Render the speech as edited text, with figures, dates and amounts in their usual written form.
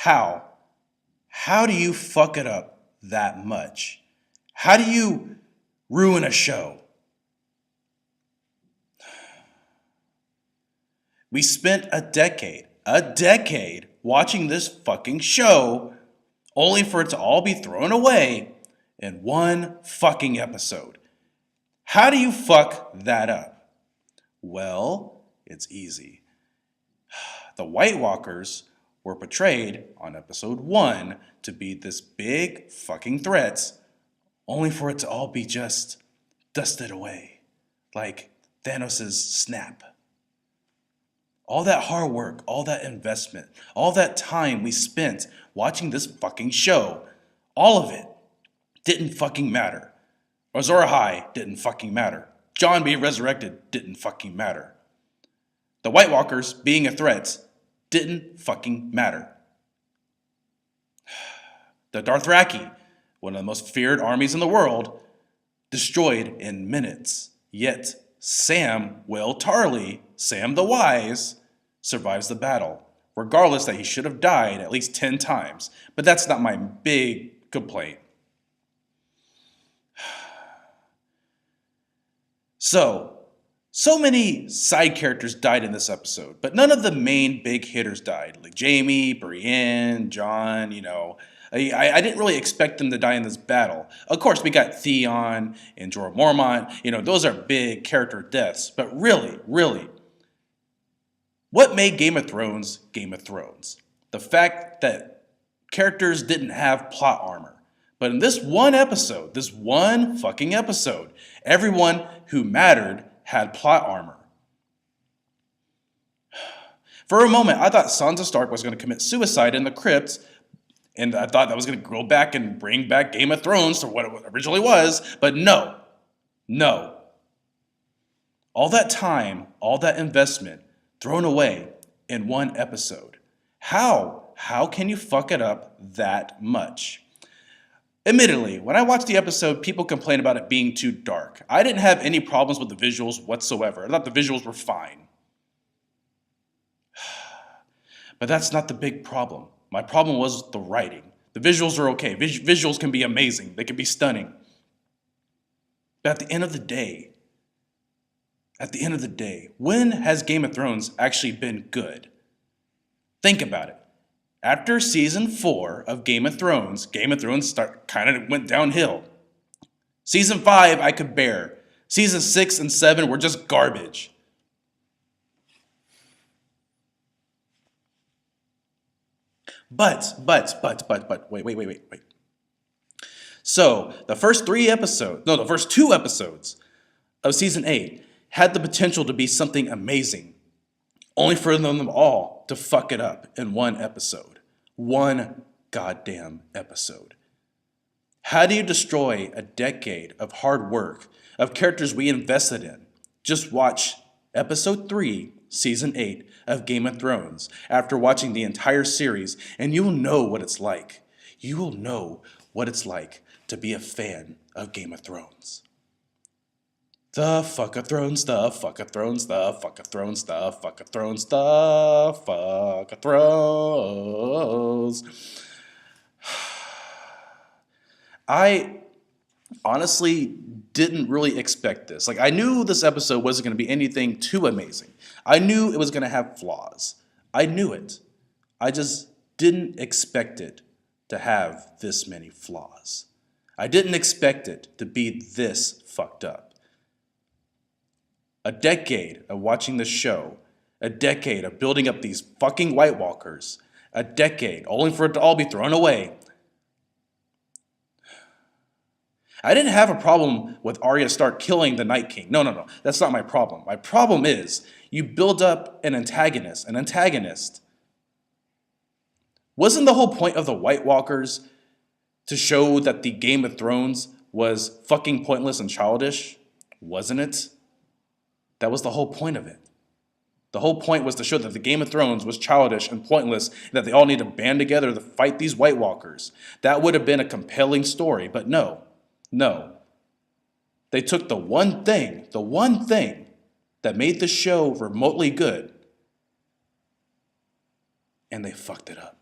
How? How do you fuck it up that much? How do you ruin a show? We spent a decade watching this fucking show only for it to all be thrown away in one fucking episode. How do you fuck that up? Well, it's easy. The White Walkers were portrayed on episode 1 to be this big fucking threats, only for it to all be just dusted away, like Thanos' snap. All that hard work, all that investment, all that time we spent watching this fucking show, all of it didn't fucking matter. Azor Ahai didn't fucking matter. Jon being resurrected didn't fucking matter. The White Walkers being a threat didn't fucking matter. The Dothraki, one of the most feared armies in the world, destroyed in minutes. Yet Sam Tarly, Sam the Wise, survives the battle, regardless that he should have died at least 10 times. But that's not my big complaint. So many side characters died in this episode, but none of the main big hitters died. Like Jaime, Brienne, Jon, I didn't really expect them to die in this battle. Of course, we got Theon and Jorah Mormont. Those are big character deaths. But really, what made Game of Thrones Game of Thrones? The fact that characters didn't have plot armor. But in this one episode, this one fucking episode, everyone who mattered had plot armor. For a moment, I thought Sansa Stark was going to commit suicide in the crypt, and I thought that was going to go back and bring back Game of Thrones to what it originally was, but no. All that time, all that investment, thrown away in one episode. How? How can you fuck it up that much? Admittedly, when I watched the episode, people complained about it being too dark. I didn't have any problems with the visuals whatsoever. I thought the visuals were fine. But that's not the big problem. My problem was the writing. The visuals are okay. Visuals can be amazing. They can be stunning. But at the end of the day, when has Game of Thrones actually been good? Think about it. After season 4 of Game of Thrones kind of went downhill. Season 5 I could bear. Season 6 and 7 were just garbage. But, wait. So, the first 2 episodes of season 8 had the potential to be something amazing, only for them all to fuck it up in one episode. One goddamn episode. How do you destroy a decade of hard work, of characters we invested in? Just watch episode 3, season 8 of Game of Thrones after watching the entire series, and you'll know what it's like. You will know what it's like to be a fan of Game of Thrones. The fuck of Thrones, the fuck of Thrones, the fuck of Thrones, the fuck of Thrones, the fuck of Thrones. I honestly didn't really expect this. I knew this episode wasn't going to be anything too amazing. I knew it was going to have flaws. I knew it. I just didn't expect it to have this many flaws. I didn't expect it to be this fucked up. A decade of watching this show, a decade of building up these fucking White Walkers, a decade only for it to all be thrown away. I didn't have a problem with Arya Stark killing the Night King. No, that's not my problem. My problem is you build up an antagonist. Wasn't the whole point of the White Walkers to show that the Game of Thrones was fucking pointless and childish? Wasn't it? That was the whole point of it. The whole point was to show that the Game of Thrones was childish and pointless, and that they all need to band together to fight these White Walkers. That would have been a compelling story, but no. They took the one thing that made the show remotely good, and they fucked it up.